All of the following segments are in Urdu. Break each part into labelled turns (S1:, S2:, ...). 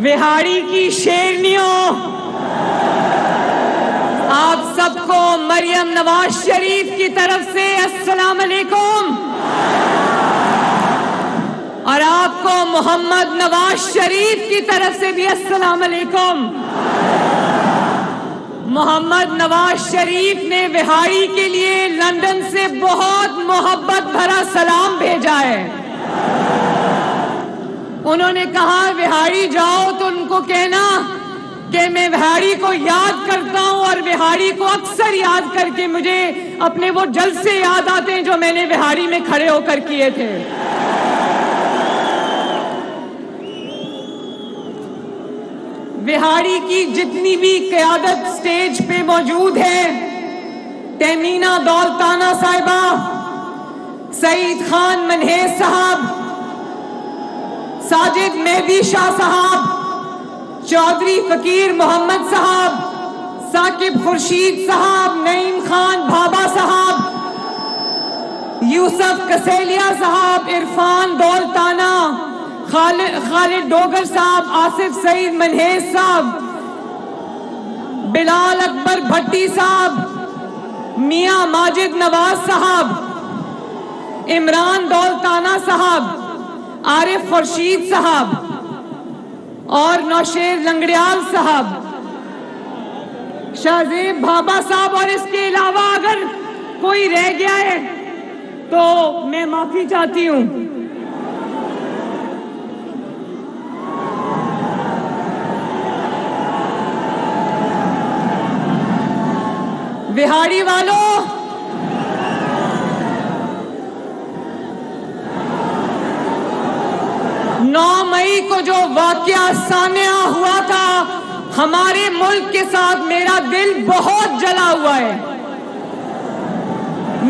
S1: بہاڑی کی شیرنیوں، آپ سب کو مریم نواز شریف کی طرف سے السلام علیکم، اور آپ کو محمد نواز شریف کی طرف سے بھی السلام علیکم۔ محمد نواز شریف نے بہاڑی کے لیے لندن سے بہت محبت بھرا سلام بھیجا ہے۔ انہوں نے کہا بہاڑی جاؤ تو ان کو کہنا کہ میں بہاڑی کو یاد کرتا ہوں، اور بہاڑی کو اکثر یاد کر کے مجھے اپنے وہ جلسے یاد آتے ہیں جو میں نے بہاڑی میں کھڑے ہو کر کیے تھے۔ بہاڑی کی جتنی بھی قیادت سٹیج پہ موجود ہے، تہمینہ دولتانہ صاحبہ، سعید خان منہیز صاحب، ساجد مہدی شاہ صاحب، چودھری فقیر محمد صاحب، ثاقب خورشید صاحب، نعیم خان بھابا صاحب، یوسف کسیلیا صاحب، عرفان دولتانہ، خالد ڈوگر صاحب، آصف سعید منہیز صاحب، بلال اکبر بھٹی صاحب، میاں ماجد نواز صاحب، عمران دولتانہ صاحب، عارف خورشید صاحب اور نوشیر لنگڑیال صاحب، شاہزیب بھابا صاحب، اور اس کے علاوہ اگر کوئی رہ گیا ہے تو میں معافی چاہتی ہوں۔ بہاڑی والوں، 9 مئی کو جو واقعہ سامنے ہوا تھا، ہمارے ملک کے ساتھ میرا دل بہت جلا ہوا ہے،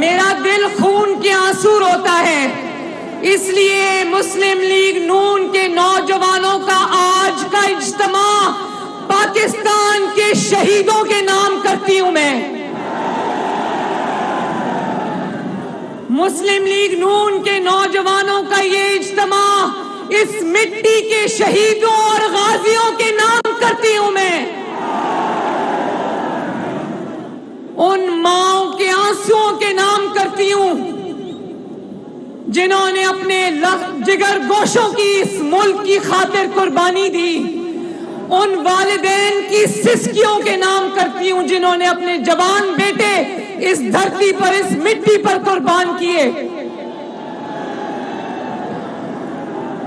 S1: میرا دل خون کے آنسو روتا ہے۔ اس لیے مسلم لیگ نون کے نوجوانوں کا آج کا اجتماع پاکستان کے شہیدوں کے نام کرتی ہوں میں۔ مسلم لیگ نون کے نوجوانوں کا یہ اجتماع اس مٹی کے شہیدوں اور غازیوں کے نام کرتی ہوں میں، ان ماؤں کے آنسوؤں کے نام کرتی ہوں جنہوں نے اپنے جگر گوشوں کی اس ملک کی خاطر قربانی دی، ان والدین کی سسکیوں کے نام کرتی ہوں جنہوں نے اپنے جوان بیٹے اس دھرتی پر، اس مٹی پر قربان کیے،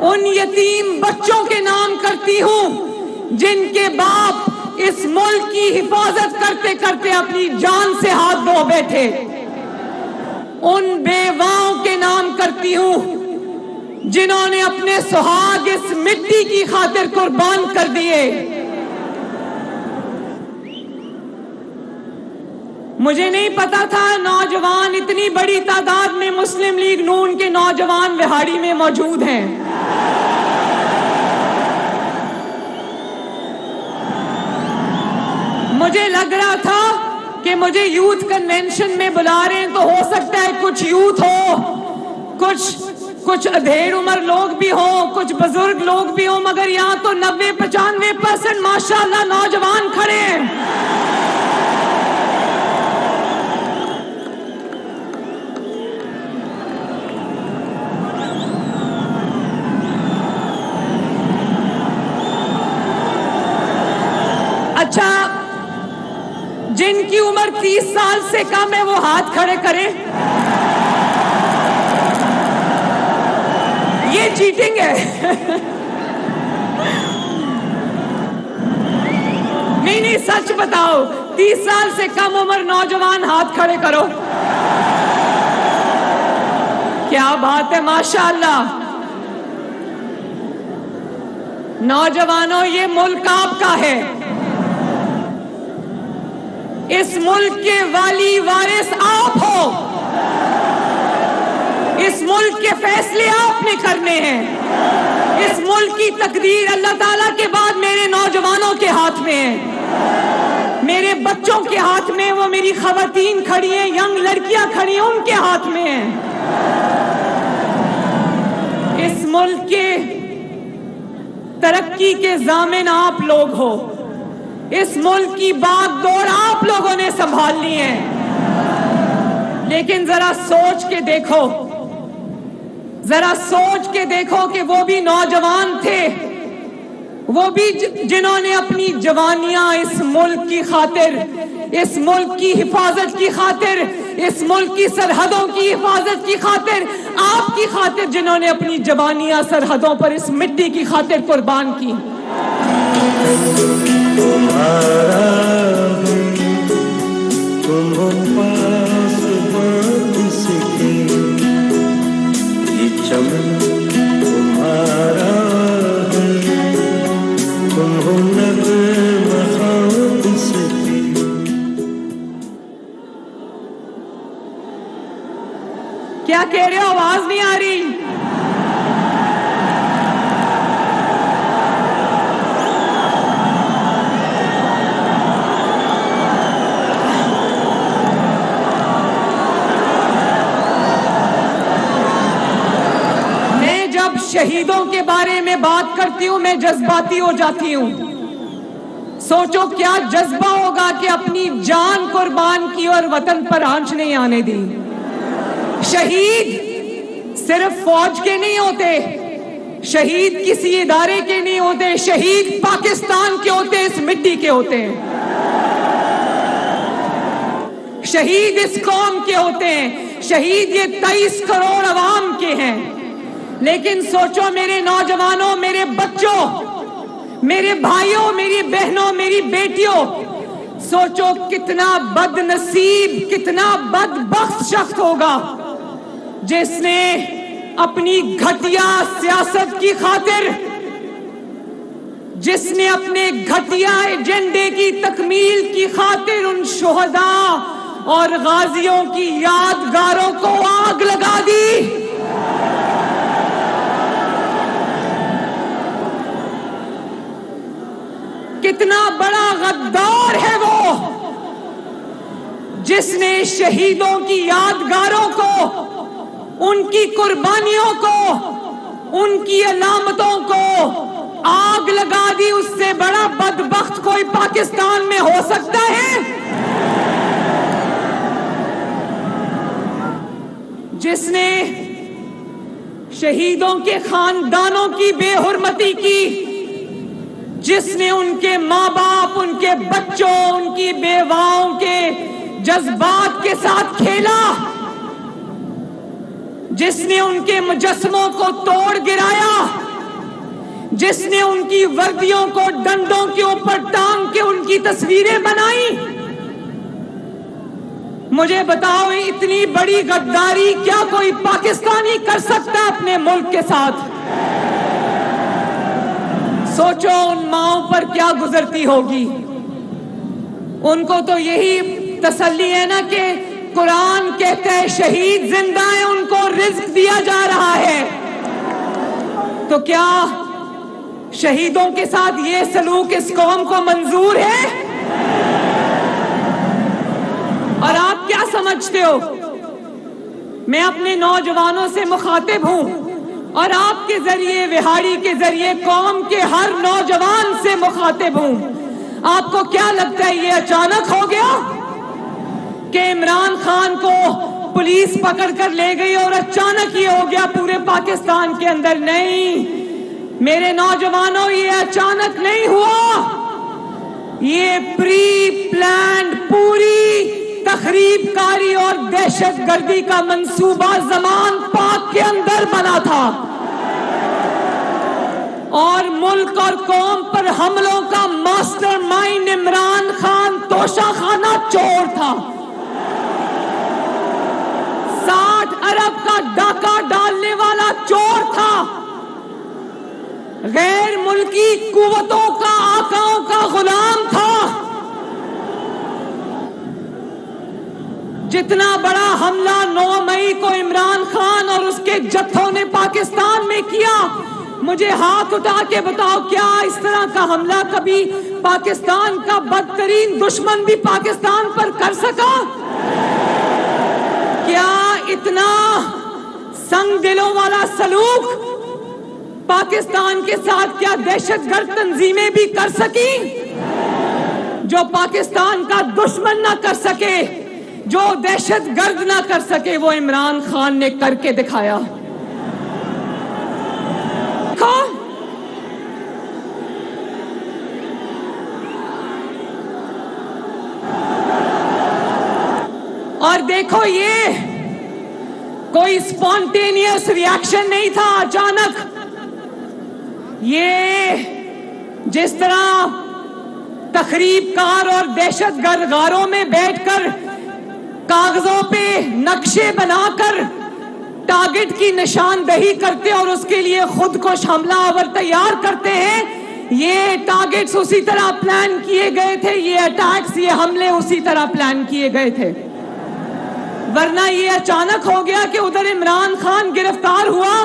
S1: ان یتیم بچوں کے نام کرتی ہوں جن کے باپ اس ملک کی حفاظت کرتے کرتے اپنی جان سے ہاتھ دھو بیٹھے، ان بیواؤں کے نام کرتی ہوں جنہوں نے اپنے سہاگ اس مٹی کی خاطر قربان کر دیے۔ مجھے نہیں پتا تھا نوجوان اتنی بڑی تعداد میں مسلم لیگ نون کے نوجوان بہاڑی میں موجود ہیں۔ مجھے لگ رہا تھا کہ مجھے یوتھ کنونشن میں بلا رہے ہیں تو ہو سکتا ہے کچھ یوتھ ہو، کچھ ادھیڑ عمر لوگ بھی ہوں، کچھ بزرگ لوگ بھی ہوں، مگر یہاں تو 90-95% ماشاءاللہ نوجوان کھڑے ہیں۔ اچھا، جن کی عمر 30 سال سے کم ہے وہ ہاتھ کھڑے کریں۔ یہ چیٹنگ ہے۔ نہیں سچ بتاؤ، 30 سال سے کم عمر نوجوان ہاتھ کھڑے کرو۔ کیا بات ہے، ماشاءاللہ۔ نوجوانوں، یہ ملک آپ کا ہے، اس ملک کے والی وارث آپ ہو، اس ملک کے فیصلے آپ نے کرنے ہیں، اس ملک کی تقدیر اللہ تعالیٰ کے بعد میرے نوجوانوں کے ہاتھ میں ہے، میرے بچوں کے ہاتھ میں، وہ میری خواتین کھڑی ہیں، ینگ لڑکیاں کھڑی ہیں، ان کے ہاتھ میں ہیں۔ اس ملک کے ترقی کے ضامن آپ لوگ ہو. اس ملک کی باغ دوڑ آپ لوگوں نے سنبھالنی ہے. لیکن ذرا سوچ کے دیکھو, ذرا سوچ کے دیکھو کہ وہ بھی نوجوان تھے, وہ بھی جنہوں نے اپنی جوانیاں اس ملک کی خاطر, اس ملک کی حفاظت کی خاطر, اس ملک کی سرحدوں کی حفاظت کی خاطر, آپ کی خاطر جنہوں نے اپنی جوانیاں سرحدوں پر اس مٹی کی خاطر قربان کی. کیا کہہ رہے ہو؟ آواز نہیں آ رہی. میں جب شہیدوں کے بارے میں بات کرتی ہوں میں جذباتی ہو جاتی ہوں. سوچو کیا جذبہ ہوگا کہ اپنی جان قربان کی اور وطن پر آنچ نہیں آنے دی. شہید صرف فوج کے نہیں ہوتے, شہید کسی ادارے کے نہیں ہوتے, شہید پاکستان کے ہوتے, اس مٹی کے ہوتے ہیں. شہید اس قوم کے ہوتے ہیں, شہید یہ 23 کروڑ عوام کے ہیں. لیکن سوچو میرے نوجوانوں, میرے بچوں, میرے بھائیوں, میری بہنوں, میری بیٹیوں, سوچو کتنا بد نصیب, کتنا بدبخت شخص ہوگا جس نے اپنی گھٹیا سیاست کی خاطر, جس نے اپنے گھٹیا ایجنڈے کی تکمیل کی خاطر ان شہداء اور غازیوں کی یادگاروں کو آگ لگا دی. کتنا بڑا غدار ہے وہ جس نے شہیدوں کی یادگاروں کو, ان کی قربانیوں کو, ان کی علامتوں کو آگ لگا دی. اس سے بڑا بدبخت کوئی پاکستان میں ہو سکتا ہے؟ جس نے شہیدوں کے خاندانوں کی بے حرمتی کی, جس نے ان کے ماں باپ, ان کے بچوں, ان کی بیواؤں کے جذبات کے ساتھ کھیلا, جس نے ان کے مجسموں کو توڑ گرایا, جس نے ان کی وردیوں کو ڈنڈوں کے اوپر ٹانگ کے ان کی تصویریں بنائی. مجھے بتاؤ اتنی بڑی غداری کیا کوئی پاکستانی کر سکتا ہے اپنے ملک کے ساتھ؟ سوچو ان ماؤں پر کیا گزرتی ہوگی. ان کو تو یہی تسلی ہے نا کہ قرآن کہتا ہے شہید زندہ ہیں, ان کو رزق دیا جا رہا ہے. تو کیا شہیدوں کے ساتھ یہ سلوک اس قوم کو منظور ہے؟ اور آپ کیا سمجھتے ہو؟ میں اپنے نوجوانوں سے مخاطب ہوں اور آپ کے ذریعے, وہاڑی کے ذریعے قوم کے ہر نوجوان سے مخاطب ہوں. آپ کو کیا لگتا ہے یہ اچانک ہو گیا کہ عمران خان کو پولیس پکڑ کر لے گئی اور اچانک یہ ہو گیا پورے پاکستان کے اندر؟ نہیں میرے نوجوانوں, یہ اچانک نہیں ہوا. یہ پری پلانڈ پوری تخریب کاری اور دہشت گردی کا منصوبہ زمان پاک کے اندر بنا تھا اور ملک اور قوم پر حملوں کا ماسٹر مائنڈ عمران خان توشہ خانہ چور تھا. 60 ارب کا ڈاکہ ڈالنے والا چور تھا. غیر ملکی قوتوں کا, آقاؤں کا غلام تھا. جتنا بڑا حملہ 9 مئی کو عمران خان اور اس کے جتھوں نے پاکستان میں کیا, مجھے ہاتھ اٹھا کے بتاؤ کیا اس طرح کا حملہ کبھی پاکستان کا بدترین دشمن بھی پاکستان پر کر سکا؟ کیا اتنا سنگ دلوں والا سلوک پاکستان کے ساتھ کیا دہشت گرد تنظیمیں بھی کر سکی؟ جو پاکستان کا دشمن نہ کر سکے، جو دہشت گرد نہ کر سکے، وہ عمران خان نے کر کے دکھایا۔ اور دیکھو، یہ کوئی اسپونٹینیس ریاکشن نہیں تھا اچانک۔ یہ جس طرح تخریب کار اور دہشت گرد غاروں میں بیٹھ کر کاغذوں پہ نقشے بنا کر ٹارگٹ کی نشاندہی کرتے اور اس کے لیے خود کو حملہ آور تیار کرتے ہیں، یہ ٹارگٹس اسی طرح پلان کیے گئے تھے، یہ اٹیکس، یہ حملے اسی طرح پلان کیے گئے تھے۔ ورنہ یہ اچانک ہو گیا کہ ادھر عمران خان گرفتار ہوا،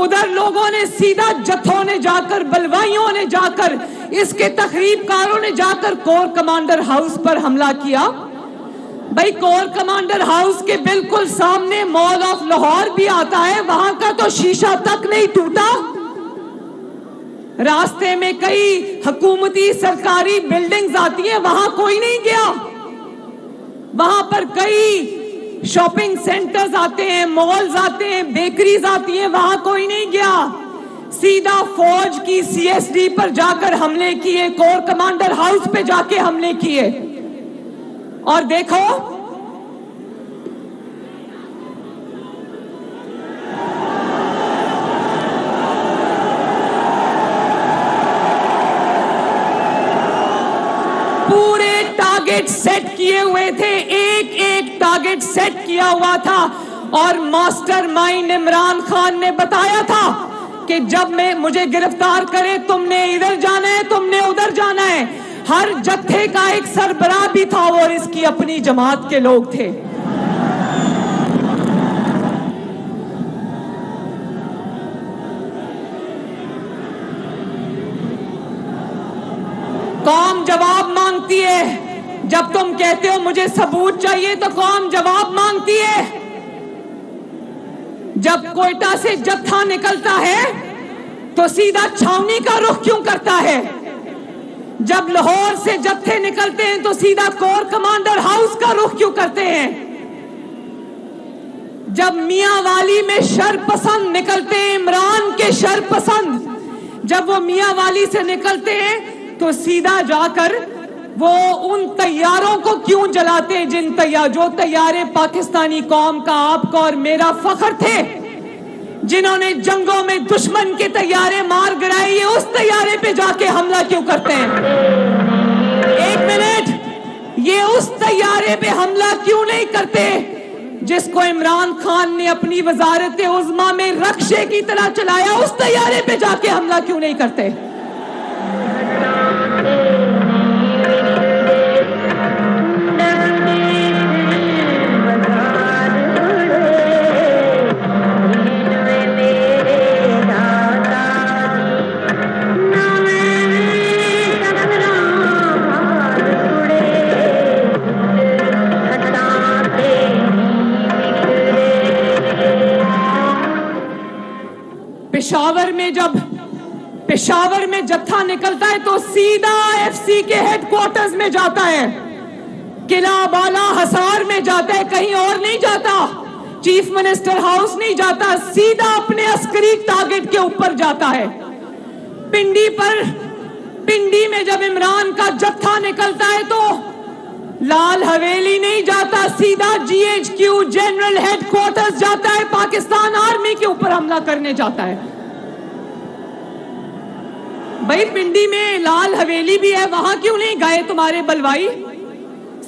S1: ادھر لوگوں نے سیدھا جتھوں نے جا کر، بلوائیوں نے جا کر، اس کے تخریب کاروں نے جا کر کور کمانڈر ہاؤس پر حملہ کیا۔ بھائی کور کمانڈر ہاؤس کے بالکل سامنے مال آف لاہور بھی آتا ہے، وہاں کا تو شیشہ تک نہیں ٹوٹا۔ راستے میں کئی حکومتی سرکاری بلڈنگز آتی ہیں، وہاں کوئی نہیں گیا۔ وہاں پر کئی شاپنگ سینٹرز آتے ہیں، مالز آتے ہیں، بیکریز آتی ہیں، وہاں کوئی نہیں گیا۔ سیدھا فوج کی سی ایس ڈی پر جا کر حملے کیے، کور کمانڈر ہاؤس پہ جا کے حملے کیے۔ اور دیکھو پورے ٹارگٹ سیٹ کیے ہوئے تھے، ایک ایک ٹارگٹ سیٹ کیا ہوا تھا، اور ماسٹر مائنڈ عمران خان نے بتایا تھا کہ جب میں مجھے گرفتار کرے تم نے ادھر جانا ہے، تم نے ادھر جانا ہے۔ ہر جتھے کا ایک سربراہ بھی تھا اور اس کی اپنی جماعت کے لوگ تھے۔ قوم جواب مانگتی ہے، جب تم کہتے ہو مجھے ثبوت چاہیے تو قوم جواب مانگتی ہے۔ جب کوئٹہ سے جتھا نکلتا ہے تو سیدھا چھاونی کا رخ کیوں کرتا ہے؟ جب لاہور سے جتھے نکلتے ہیں تو سیدھا کور کمانڈر ہاؤس کا رخ کیوں کرتے ہیں؟ جب میاں والی میں شر پسند نکلتے ہیں، عمران کے شر پسند، جب وہ میاں والی سے نکلتے ہیں تو سیدھا جا کر وہ ان طیاروں کو کیوں جلاتے ہیں جو طیارے پاکستانی قوم کا، آپ کا اور میرا فخر تھے، جنہوں نے جنگوں میں دشمن کے طیارے مار گرائے، یہ اس طیارے پہ جا کے حملہ کیوں کرتے ہیں؟ ایک منٹ، یہ اس طیارے پہ حملہ کیوں نہیں کرتے جس کو عمران خان نے اپنی وزارت عظمیٰ میں رکشے کی طرح چلایا؟ اس طیارے پہ جا کے حملہ کیوں نہیں کرتے؟ پشاور میں جتھا نکلتا ہے تو سیدھا ایف سی کے ہیڈ کوارٹرز میں جاتا ہے، قلعہ بالا حصار میں جاتا ہے، کہیں اور نہیں جاتا، چیف منسٹر ہاؤس نہیں جاتا، سیدھا اپنے عسکری ٹارگٹ کے اوپر جاتا ہے۔ پنڈی میں جب عمران کا جتھا نکلتا ہے تو لال حویلی نہیں جاتا، سیدھا G H Q general headquarters جاتا ہے، پاکستان آرمی کے اوپر حملہ کرنے جاتا ہے۔ بھائی پنڈی میں لال حویلی بھی ہے، وہاں کیوں نہیں گئے تمہارے بلوائی؟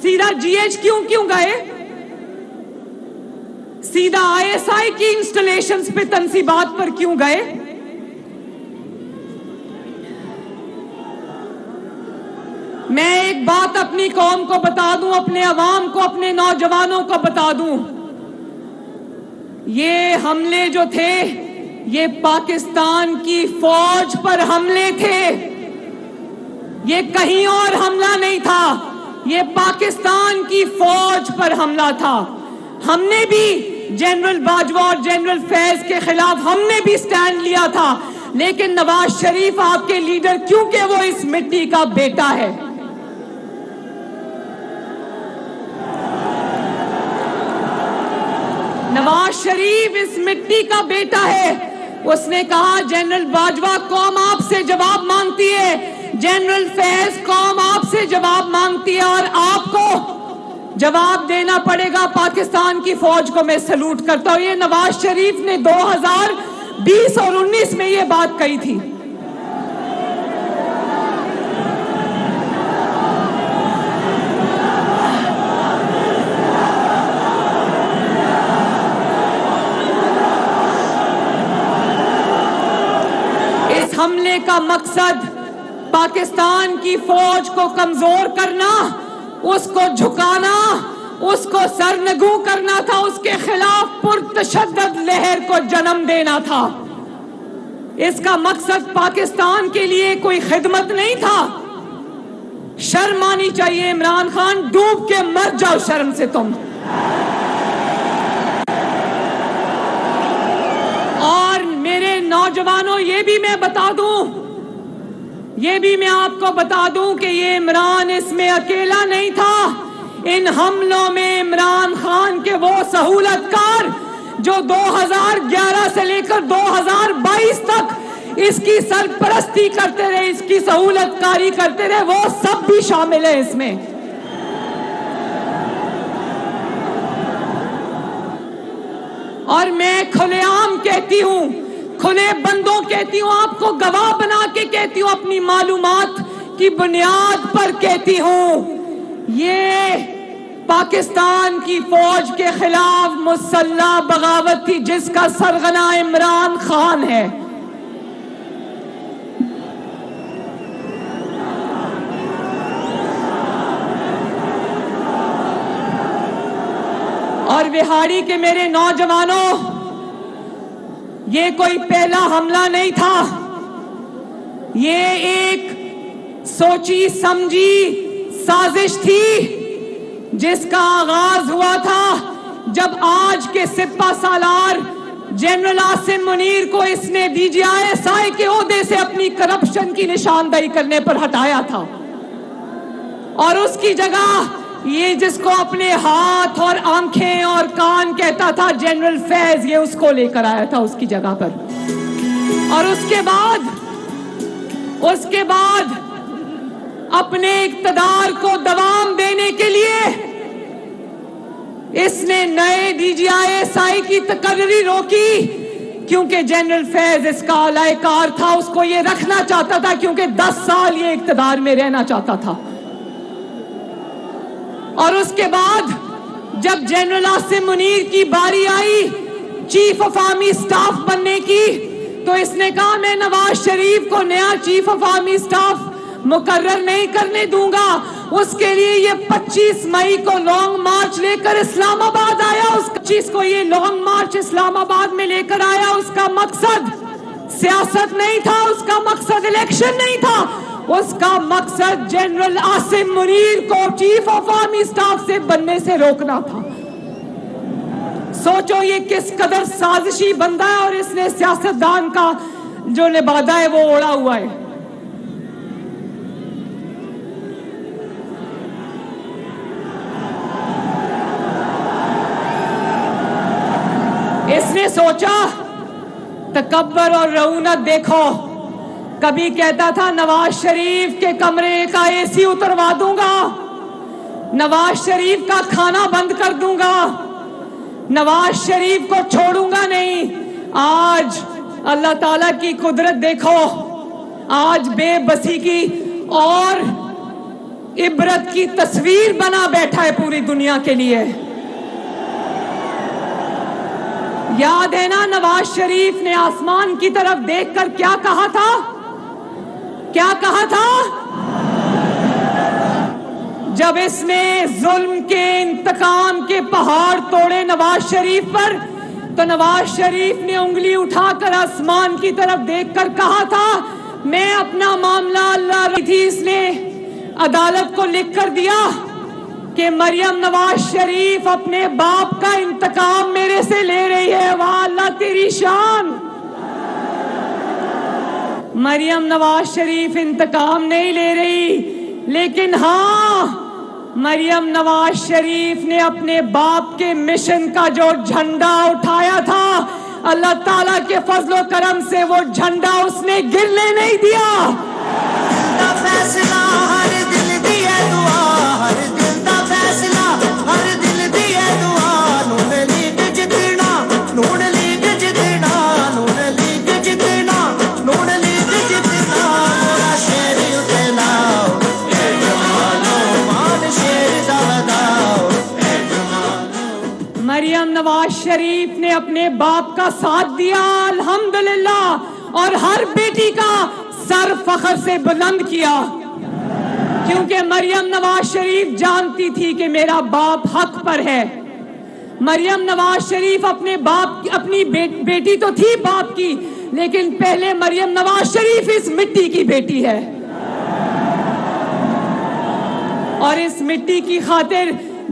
S1: سیدھا جی ایچ کیوں گئے؟ سیدھا آئی ایس آئی کی انسٹالیشنز پہ تنصیبات پر کیوں گئے؟ میں ایک بات اپنی قوم کو بتا دوں، اپنے عوام کو، اپنے نوجوانوں کو بتا دوں، یہ حملے جو تھے یہ پاکستان کی فوج پر حملے تھے، یہ کہیں اور حملہ نہیں تھا، یہ پاکستان کی فوج پر حملہ تھا۔ ہم نے بھی جنرل باجوہ اور جنرل فیض کے خلاف ہم نے بھی سٹینڈ لیا تھا، لیکن نواز شریف آپ کے لیڈر کیونکہ وہ اس مٹی کا بیٹا ہے. نواز شریف اس مٹی کا بیٹا ہے. اس نے کہا جنرل باجوہ قوم آپ سے جواب مانگتی ہے, جنرل فیض قوم آپ سے جواب مانگتی ہے, اور آپ کو جواب دینا پڑے گا. پاکستان کی فوج کو میں سلوٹ کرتا ہوں. یہ نواز شریف نے 2020 اور 19 میں یہ بات کہی تھی. اس حملے کا مقصد پاکستان کی فوج کو کمزور کرنا, اس کو جھکانا, اس کو سرنگوں کرنا تھا, اس کے خلاف پرتشدد لہر کو جنم دینا تھا. اس کا مقصد پاکستان کے لیے کوئی خدمت نہیں تھا. شرم آنی چاہیے عمران خان, ڈوب کے مر جاؤ شرم سے تم. اور میرے نوجوانوں یہ بھی میں بتا دوں, یہ بھی میں آپ کو بتا دوں کہ یہ عمران اس میں اکیلا نہیں تھا. ان حملوں میں عمران خان کے وہ سہولت کار جو 2011 سے لے کر 2022 تک اس کی سرپرستی کرتے رہے, اس کی سہولت کاری کرتے رہے, وہ سب بھی شامل ہیں اس میں. اور میں کھلے عام کہتی ہوں, کھلے بندوں کہتی ہوں, آپ کو گواہ بنا کے کہتی ہوں, اپنی معلومات کی بنیاد پر کہتی ہوں, یہ پاکستان کی فوج کے خلاف مسلح بغاوت تھی جس کا سرغنہ عمران خان ہے. اور بہاڑی کے میرے نوجوانوں, یہ کوئی پہلا حملہ نہیں تھا. یہ ایک سوچی سمجھی سازش تھی جس کا آغاز ہوا تھا جب آج کے سپہ سالار جنرل عاصم منیر کو اس نے DGI کے عہدے سے اپنی کرپشن کی نشاندہی کرنے پر ہٹایا تھا, اور اس کی جگہ یہ جس کو اپنے ہاتھ اور آنکھیں اور کان کہتا تھا جنرل فیض, یہ اس کو لے کر آیا تھا اس کی جگہ پر. اور اس کے بعد اپنے اقتدار کو دوام دینے کے لیے اس نے نئے DGI کی تقرری روکی, کیونکہ جنرل فیض اس کا اعلی کار تھا, اس کو یہ رکھنا چاہتا تھا کیونکہ 10 سال یہ اقتدار میں رہنا چاہتا تھا. اور اس کے بعد جب جنرل عاصم منیر کی باری آئی چیف آف آرمی سٹاف بننے کی, تو اس نے کہا میں نواز شریف کو نیا چیف آف آرمی سٹاف مقرر نہیں کرنے دوں گا. اس کے لیے یہ 25 مئی کو لانگ مارچ لے کر اسلام آباد آیا. اس 25 کو یہ لانگ مارچ اسلام آباد میں لے کر آیا. اس کا مقصد سیاست نہیں تھا, اس کا مقصد الیکشن نہیں تھا, اس کا مقصد جنرل عاصم منیر کو چیف آف آرمی سٹاف سے بننے سے روکنا تھا. سوچو یہ کس قدر سازشی بندہ ہے, اور اس نے سیاستدان کا جو لبادہ ہے وہ اوڑا ہوا ہے. اس نے سوچا تکبر اور رعونت دیکھو, کبھی کہتا تھا نواز شریف کے کمرے کا AC اتروا دوں گا, نواز شریف کا کھانا بند کر دوں گا, نواز شریف کو چھوڑوں گا نہیں. آج اللہ تعالیٰ کی قدرت دیکھو, آج بے بسی کی اور عبرت کی تصویر بنا بیٹھا ہے پوری دنیا کے لیے. یاد ہے نا نواز شریف نے آسمان کی طرف دیکھ کر کیا کہا تھا, کیا کہا تھا جب اس نے ظلم کے انتقام کے پہاڑ توڑے نواز شریف پر, تو نواز شریف نے انگلی اٹھا کر آسمان کی طرف دیکھ کر کہا تھا میں اپنا معاملہ اللہ رہی تھی. اس نے عدالت کو لکھ کر دیا کہ مریم نواز شریف اپنے باپ کا انتقام میرے سے لے رہی ہے. واہ اللہ تیری شان. مریم نواز شریف انتقام نہیں لے رہی، لیکن ہاں مریم نواز شریف نے اپنے باپ کے مشن کا جو جھنڈا اٹھایا تھا، اللہ تعالیٰ کے فضل و کرم سے وہ جھنڈا اس نے گرنے نہیں دیا۔
S2: فیصلہ ہر دل دی ہے دعا، ہر دل دا فیصلہ ہر دل دی ہے دعا، نون لیگ جتنا، نون لیگ جتنا، نون لیگ جتنا، نون لیگ جتنا، مولا شیر اتنا، اے جمالو مان شیر دا وداؤ، اے جمالو۔
S1: مریم نواز شریف نے اپنے باپ کا ساتھ دیا الحمدللہ، اور ہر بیٹی کا سر فخر سے بلند کیا، کیونکہ مریم نواز شریف جانتی تھی کہ میرا باپ حق پر ہے۔ مریم نواز شریف اپنی بیٹی تو تھی باپ کی، لیکن پہلے مریم نواز شریف اس مٹی کی بیٹی ہے، اور اس مٹی کی خاطر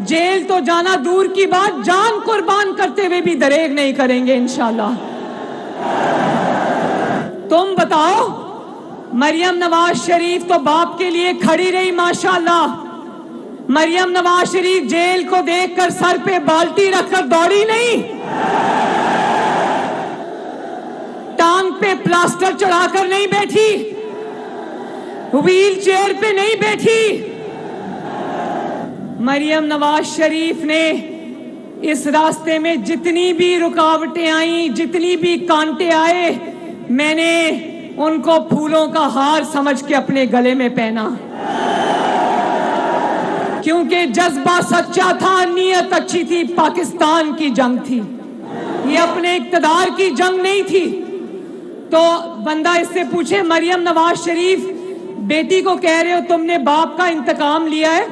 S1: جیل تو جانا دور کی بات، جان قربان کرتے ہوئے بھی دریغ نہیں کریں گے انشاءاللہ۔ تم بتاؤ، مریم نواز شریف تو باپ کے لیے کھڑی رہی ماشاءاللہ، مریم نواز شریف جیل کو دیکھ کر سر پہ بالٹی رکھ کر دوڑی نہیں، ٹانگ پہ پلاسٹر چڑھا کر نہیں بیٹھی، ویل چیئر پہ نہیں بیٹھی۔ مریم نواز شریف نے اس راستے میں جتنی بھی رکاوٹیں آئیں، جتنی بھی کانٹے آئے، میں نے ان کو پھولوں کا ہار سمجھ کے اپنے گلے میں پہنا، کیونکہ جذبہ سچا تھا، نیت اچھی تھی، پاکستان کی جنگ تھی، یہ اپنے اقتدار کی جنگ نہیں تھی۔ تو بندہ اس سے پوچھے، مریم نواز شریف بیٹی کو کہہ رہے ہو تم نے باپ کا انتقام لیا ہے،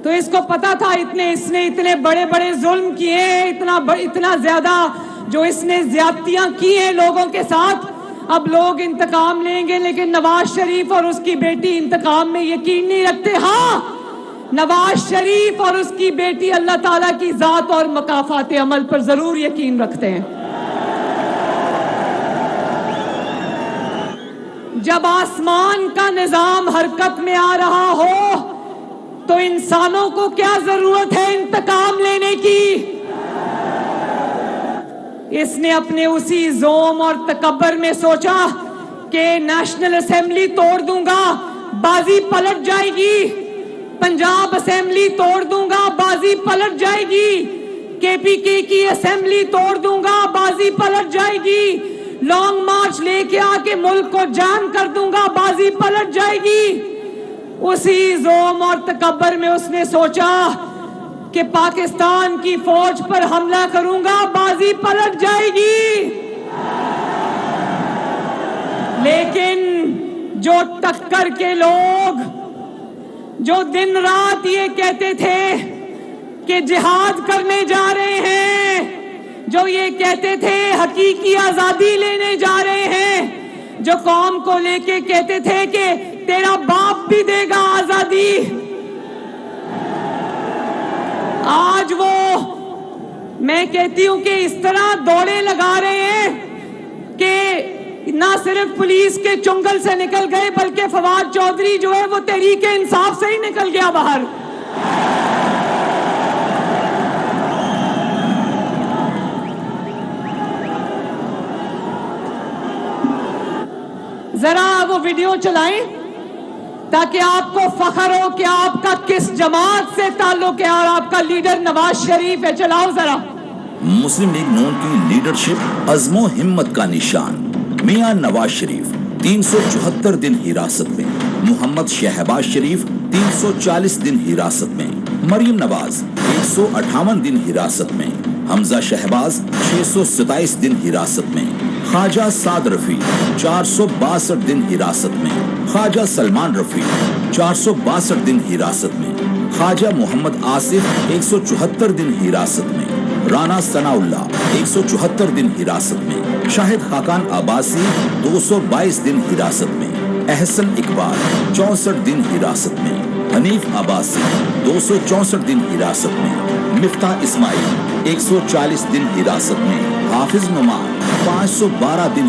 S1: تو اس کو پتا تھا اس نے اتنے بڑے بڑے ظلم کیے، اتنا زیادہ جو اس نے زیادتیاں کی ہیں لوگوں کے ساتھ، اب لوگ انتقام لیں گے، لیکن نواز شریف اور اس کی بیٹی انتقام میں یقین نہیں رکھتے۔ ہاں، نواز شریف اور اس کی بیٹی اللہ تعالیٰ کی ذات اور مکافات عمل پر ضرور یقین رکھتے ہیں۔ جب آسمان کا نظام حرکت میں آ رہا ہو تو انسانوں کو کیا ضرورت ہے انتقام لینے کی؟ اس نے اپنے اسی زوم اور تکبر میں سوچا کہ نیشنل اسمبلی توڑ دوں گا، بازی پلٹ جائے گی، پنجاب اسمبلی توڑ دوں گا، بازی پلٹ جائے گی، کے پی کے کی اسمبلی توڑ دوں گا، بازی پلٹ جائے گی، لانگ مارچ لے کے آ کے ملک کو جام کر دوں گا، بازی پلٹ جائے گی۔ اسی زوم اور تکبر میں اس نے سوچا کہ پاکستان کی فوج پر حملہ کروں گا، بازی پلٹ جائے گی۔ لیکن جو ٹکر کے لوگ جو دن رات یہ کہتے تھے کہ جہاد کرنے جا رہے ہیں، جو یہ کہتے تھے حقیقی آزادی لینے جا رہے ہیں، جو قوم کو لے کے کہتے تھے کہ تیرا باپ بھی دے گا آزادی، آج وہ میں کہتی ہوں کہ اس طرح دوڑے لگا رہے ہیں کہ نہ صرف پولیس کے چنگل سے نکل گئے بلکہ فواد چودھری جو ہے وہ تحریک انصاف سے ہی نکل گیا باہر۔ ذرا وہ ویڈیو چلائیں تاکہ آپ کو فخر ہو کہ آپ کا کس جماعت سے تعلق ہے اور آپ کا لیڈر نواز شریف ہے۔ چلاؤ ذرا۔
S3: مسلم لیگ نون کی لیڈرشپ عزم و ہمت کا نشان میاں نواز شریف 374 دن حراست میں، محمد شہباز شریف 340 دن حراست میں، مریم نواز 158 دن حراست میں، حمزہ شہباز 627 دن حراست میں، خواجہ سعد رفیع 462 دن حراست میں، خواجہ سلمان رفیع 462 دن حراست میں، خواجہ محمد آصف 174 دن حراست میں، رانا ثناء اللہ 174 دن حراست میں، شاہد خاقان عباسی 222 دن حراست میں، احسن اقبال 64 دن حراست میں، حنیف عباسی 264 دن حراست میں، مفتاح اسماعیل 140 دن حراست میں، حافظ نعمان 512 دن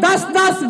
S1: 10-10,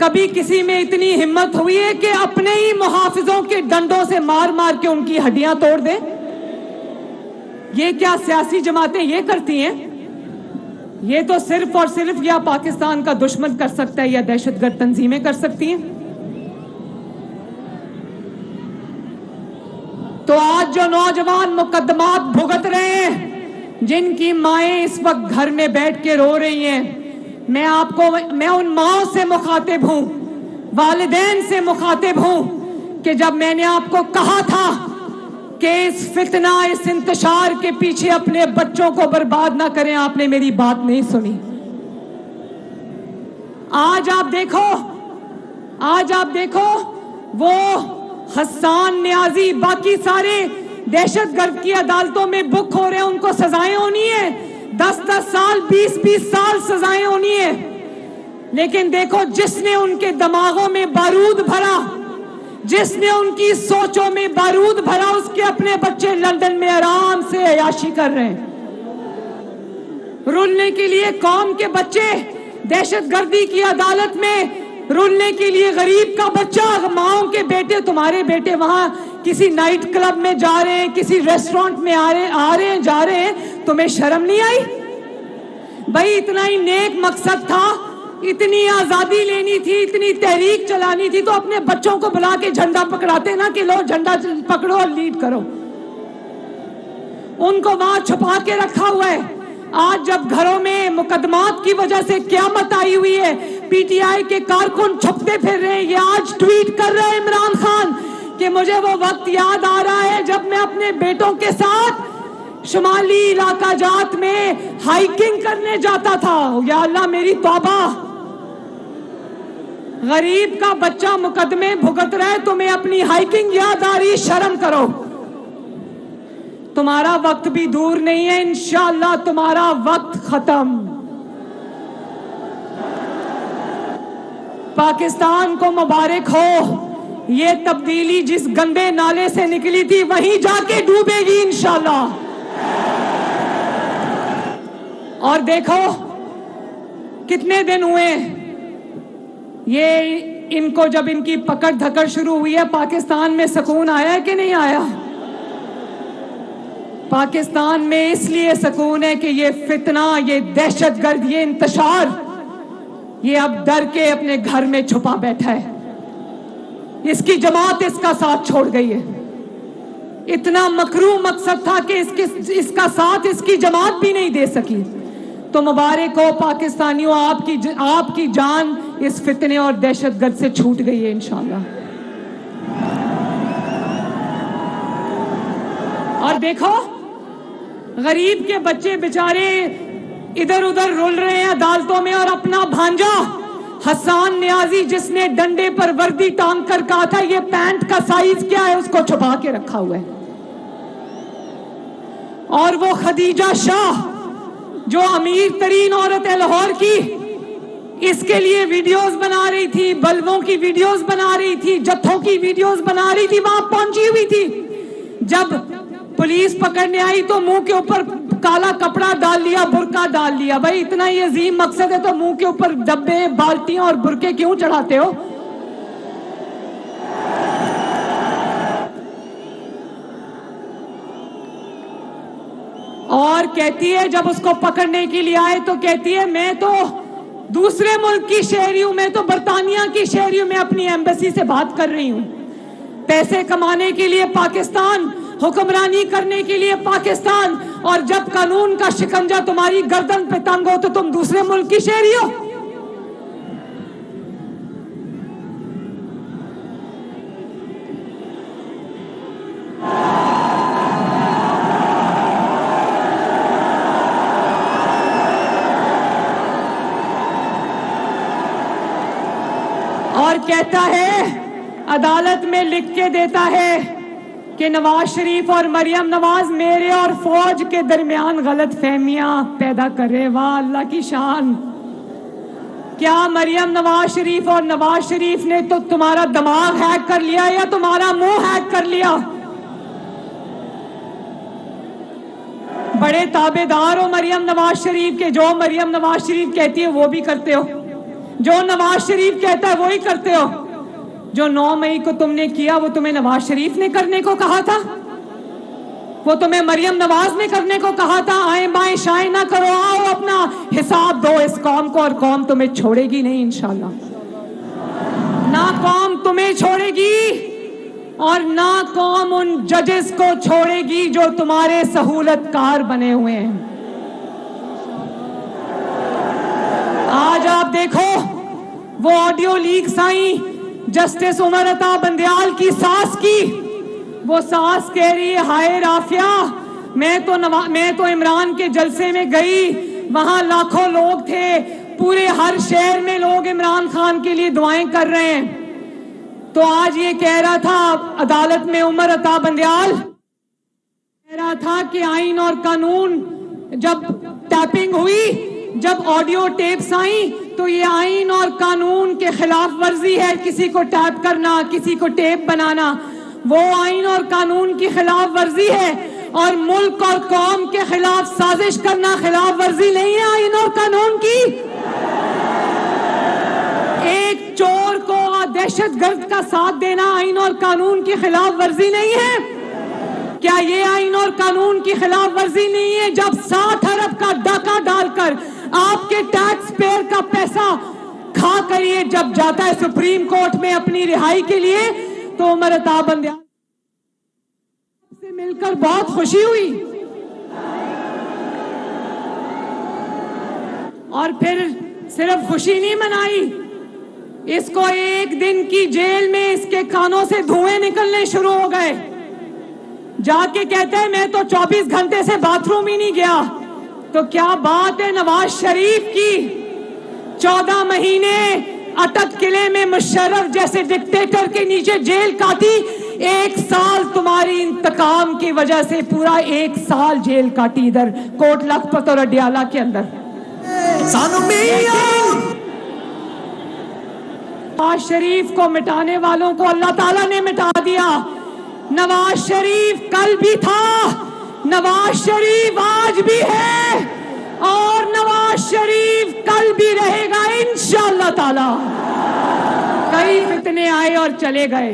S1: کبھی کسی میں اتنی ہمت ہوئی ہے کہ اپنے ہی محافظوں کے ڈنڈوں سے مار مار کے ان کی ہڈیاں توڑ دے؟ یہ کیا سیاسی جماعتیں یہ کرتی ہیں؟ یہ تو صرف اور صرف یا پاکستان کا دشمن کر سکتا ہے یا دہشت گرد تنظیمیں کر سکتی ہیں. تو آج جو نوجوان مقدمات بھگت رہے ہیں، جن کی مائیں اس وقت گھر میں بیٹھ کے رو رہی ہیں، میں ان ماؤں سے مخاطب ہوں، والدین سے مخاطب ہوں کہ جب میں نے آپ کو کہا تھا کہ اس فتنہ، اس انتشار کے پیچھے اپنے بچوں کو برباد نہ کریں، آپ نے میری بات نہیں سنی. آج آپ دیکھو وہ حسان نیازی، باقی سارے دہشت گرد کی عدالتوں میں بک ہو رہے ہیں، ان کو سزائیں ہونی ہیں، 10 سال 20 سال سزائیں ہونی ہیں. لیکن دیکھو، جس نے ان کے دماغوں میں بارود بھرا، جس نے ان کی سوچوں میں بارود بھرا، اس کے اپنے بچے لندن میں آرام سے عیاشی کر رہے ہیں. رولنے کے لیے قوم کے بچے دہشت گردی کی عدالت میں، رولنے کے لیے غریب کا بچہ، ماؤں کے بیٹے، تمہارے بیٹے وہاں کسی نائٹ کلب میں جا رہے ہیں، کسی ریسٹورنٹ میں آ رہے ہیں جا رہے ہیں، تمہیں شرم نہیں آئی؟ بھائی اتنا ہی نیک مقصد تھا، اتنی آزادی لینی تھی، اتنی تحریک چلانی تھی، تو اپنے بچوں کو بلا کے جھنڈا پکڑاتے نا کہ لو جھنڈا پکڑو اور لیڈ کرو. ان کو وہاں چھپا کے رکھا ہوا ہے. آج جب گھروں میں مقدمات کی وجہ سے قیامت آئی ہوئی ہے، پی ٹی آئی کے کارکن چھپتے پھر رہے ہیں. یہ آج ٹویٹ کر رہے ہیں عمران خان کہ مجھے وہ وقت یاد آ رہا ہے جب میں اپنے بیٹوں کے ساتھ شمالی علاقہ جات میں ہائیکنگ کرنے جاتا تھا. یا اللہ میری توبہ، غریب کا بچہ مقدمے بھگت رہے، تمہیں اپنی ہائیکنگ یاد آ رہی، شرم کرو. تمہارا وقت بھی دور نہیں ہے، انشاءاللہ تمہارا وقت ختم. پاکستان کو مبارک ہو، یہ تبدیلی جس گندے نالے سے نکلی تھی وہیں جا کے ڈوبے گی انشاءاللہ. اور دیکھو کتنے دن ہوئے یہ ان کو، جب ان کی پکڑ دھکڑ شروع ہوئی ہے، پاکستان میں سکون آیا ہے کہ نہیں آیا؟ پاکستان میں اس لیے سکون ہے کہ یہ فتنہ، یہ دہشت گرد، یہ انتشار، یہ اب ڈر کے اپنے گھر میں چھپا بیٹھا ہے. اس کی جماعت اس کا ساتھ چھوڑ گئی ہے. اتنا مکروہ مقصد تھا کہ اس کا ساتھ اس کی جماعت بھی نہیں دے سکی. تو مبارک ہو پاکستانیوں، آپ کی جان اس فتنے اور دہشت گرد سے چھوٹ گئی ہے انشاءاللہ. اور دیکھو غریب کے بچے بیچارے ادھر ادھر رول رہے ہیں عدالتوں میں، اور اپنا بھانجا حسان نیازی، جس نے ڈنڈے پر وردی ٹانگ کر کہا تھا یہ پینٹ کا سائز کیا ہے، اس کو چھپا کے رکھا ہوا ہے. اور وہ خدیجہ شاہ جو امیر ترین عورت ہے لاہور کی، اس کے لیے ویڈیوز بنا رہی تھی، بلووں کی ویڈیوز بنا رہی تھی، جتھوں کی ویڈیوز بنا رہی تھی، وہاں پہنچی ہوئی تھی. جب پولیس پکڑنے آئی تو منہ کے اوپر کالا کپڑا ڈال لیا، برقع ڈال لیا. بھائی اتنا ہی عظیم مقصد ہے تو منہ کے اوپر ڈبے، بالٹیاں اور برقعے کیوں چڑھاتے ہو؟ اور کہتی ہے جب اس کو پکڑنے کے لیے آئے تو کہتی ہے میں تو دوسرے ملک کی شہری ہوں، میں تو برطانیہ کی شہری ہوں، میں اپنی ایمبیسی سے بات کر رہی ہوں. پیسے کمانے کے لیے پاکستان، حکمرانی کرنے کے لیے پاکستان، اور جب قانون کا شکنجہ تمہاری گردن پہ تنگ ہو تو تم دوسرے ملک کی شہری ہو. اور کہتا ہے، عدالت میں لکھ کے دیتا ہے کہ نواز شریف اور مریم نواز میرے اور فوج کے درمیان غلط فہمیاں پیدا کرے. واہ اللہ کی شان. کیا مریم نواز شریف اور نواز شریف نے تو تمہارا دماغ ہیک کر لیا یا تمہارا منہ ہیک کر لیا؟ بڑے تابعدار ہو مریم نواز شریف کے، جو مریم نواز شریف کہتی ہے وہ بھی کرتے ہو. جو نواز شریف کہتا ہے وہی کرتے ہو. جو 9 مئی کو تم نے کیا وہ تمہیں نواز شریف نے کرنے کو کہا تھا, وہ تمہیں مریم نواز نے کرنے کو کہا تھا. آئیں بائیں شائیں نہ کرو, آؤ اپنا حساب دو اس قوم کو, اور قوم تمہیں چھوڑے گی نہیں انشاءاللہ. نہ قوم تمہیں چھوڑے گی اور نہ قوم ان ججز کو چھوڑے گی جو تمہارے سہولت کار بنے ہوئے ہیں. آج آپ دیکھو وہ آڈیو لیکس آئیں جسٹس عمر عطا بندیال کی ساس کی. وہ ساس کہہ رہی ہے ہائے رافعہ, میں تو عمران کے جلسے میں گئی, وہاں لاکھوں لوگ تھے, پورے ہر شہر میں لوگ عمران خان کے لیے دعائیں کر رہے ہیں. تو آج یہ کہہ رہا تھا عدالت میں عمر عطا بندیال کہہ رہا تھا کہ آئین اور قانون جب ٹیپنگ ہوئی, جب آڈیو ٹیپس آئیں تو یہ آئین اور قانون کے خلاف ورزی ہے, کسی کو ٹیپ کرنا, کسی کو ٹیپ بنانا, وہ آئین اور قانون کی خلاف ورزی ہے. اور ملک اور قوم کے خلاف سازش کرنا خلاف ورزی نہیں ہے آئین اور قانون کی. ایک چور کو دہشت گرد کا ساتھ دینا آئین اور قانون کی خلاف ورزی نہیں ہے. کیا یہ آئین اور قانون کی خلاف ورزی نہیں ہے جب 7 ارب کا ڈاکہ ڈال کر آپ کے ٹیکس پیئر کا پیسہ کھا کر یہ جب جاتا ہے سپریم کورٹ میں اپنی رہائی کے لیے, تو عمر عطا بندیال سے مل کر بہت خوشی ہوئی. اور پھر صرف خوشی نہیں منائی, اس کو 1 دن کی جیل میں اس کے کانوں سے دھوئیں نکلنے شروع ہو گئے. جا کے کہتے ہیں میں تو 24 گھنٹے سے باتھ روم ہی نہیں گیا. تو کیا بات ہے نواز شریف کی, 14 مہینے اٹک قلعے میں مشرف جیسے ڈکٹیٹر کے نیچے جیل کاٹی, 1 سال تمہاری انتقام کی وجہ سے پورا 1 سال جیل کاٹی ادھر کوٹ لکھپت اور اڈیالہ کے اندر. نواز شریف کو مٹانے والوں کو اللہ تعالیٰ نے مٹا دیا. نواز شریف کل بھی تھا, نواز شریف آج بھی ہے, اور نواز شریف کل بھی رہے گا انشاءاللہ تعالی. کئی فتنے آئے اور چلے گئے.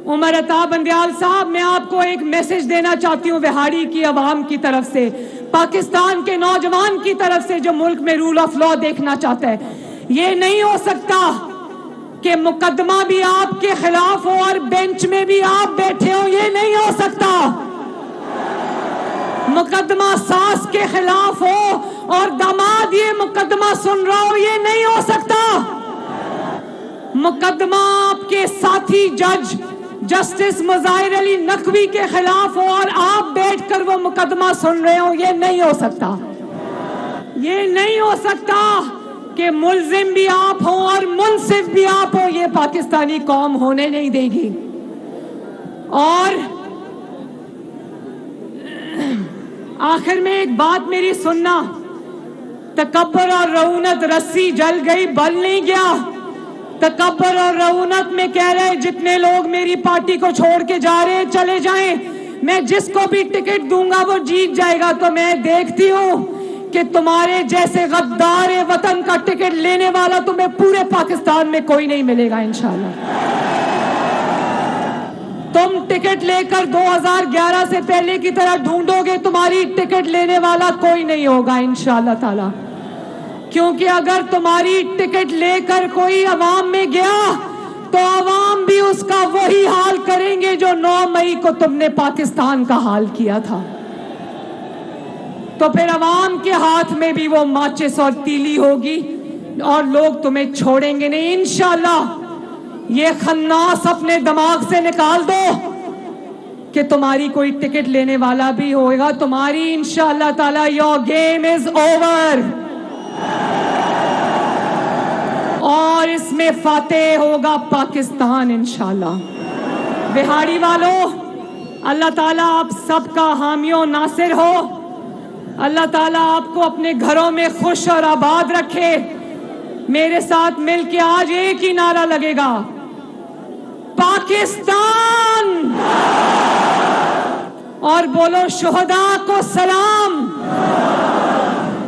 S1: عمر عطا بندیال صاحب, میں آپ کو ایک میسج دینا چاہتی ہوں بہاڑی کی عوام کی طرف سے, پاکستان کے نوجوان کی طرف سے جو ملک میں رول آف لا دیکھنا چاہتا ہے. یہ نہیں ہو سکتا کہ مقدمہ بھی آپ کے خلاف ہو اور بینچ میں بھی آپ بیٹھے ہو, یہ نہیں ہو سکتا. مقدمہ ساس کے خلاف ہو اور داماد یہ مقدمہ سن رہا ہو, یہ نہیں ہو سکتا. مقدمہ آپ کے ساتھی جج جسٹس مظاہر علی نقوی کے خلاف ہو اور آپ بیٹھ کر وہ مقدمہ سن رہے ہو, یہ نہیں ہو سکتا. یہ نہیں ہو سکتا کہ ملزم بھی آپ ہوں اور منصف بھی آپ ہوں, یہ پاکستانی قوم ہونے نہیں دے گی. اور آخر میں ایک بات میری سننا, تکبر اور رعونت رسی جل گئی بل نہیں گیا. تکبر اور رعونت میں کہہ رہے جتنے لوگ میری پارٹی کو چھوڑ کے جا رہے ہیں چلے جائیں, میں جس کو بھی ٹکٹ دوں گا وہ جیت جائے گا. تو میں دیکھتی ہوں کہ تمہارے جیسے غدار وطن کا ٹکٹ لینے والا تمہیں پورے پاکستان میں کوئی نہیں ملے گا انشاءاللہ. تم ٹکٹ لے کر 2011 سے پہلے کی طرح ڈھونڈو گے, تمہاری ٹکٹ لینے والا کوئی نہیں ہوگا انشاءاللہ تعالی. کیونکہ اگر تمہاری ٹکٹ لے کر کوئی عوام میں گیا تو عوام بھی اس کا وہی حال کریں گے جو 9 مئی کو تم نے پاکستان کا حال کیا تھا. تو پھر عوام کے ہاتھ میں بھی وہ ماچس اور تیلی ہوگی اور لوگ تمہیں چھوڑیں گے نہیں انشاءاللہ. یہ خناس اپنے دماغ سے نکال دو کہ تمہاری کوئی ٹکٹ لینے والا بھی ہوگا. تمہاری انشاءاللہ تعالی your game is over, اور اس میں فاتح ہوگا پاکستان انشاءاللہ. بہاڑی والوں, اللہ تعالیٰ آپ سب کا حامی و ناصر ہو. اللہ تعالیٰ آپ کو اپنے گھروں میں خوش اور آباد رکھے. میرے ساتھ مل کے آج ایک ہی نعرہ لگے گا, پاکستان, اور بولو شہداء کو سلام,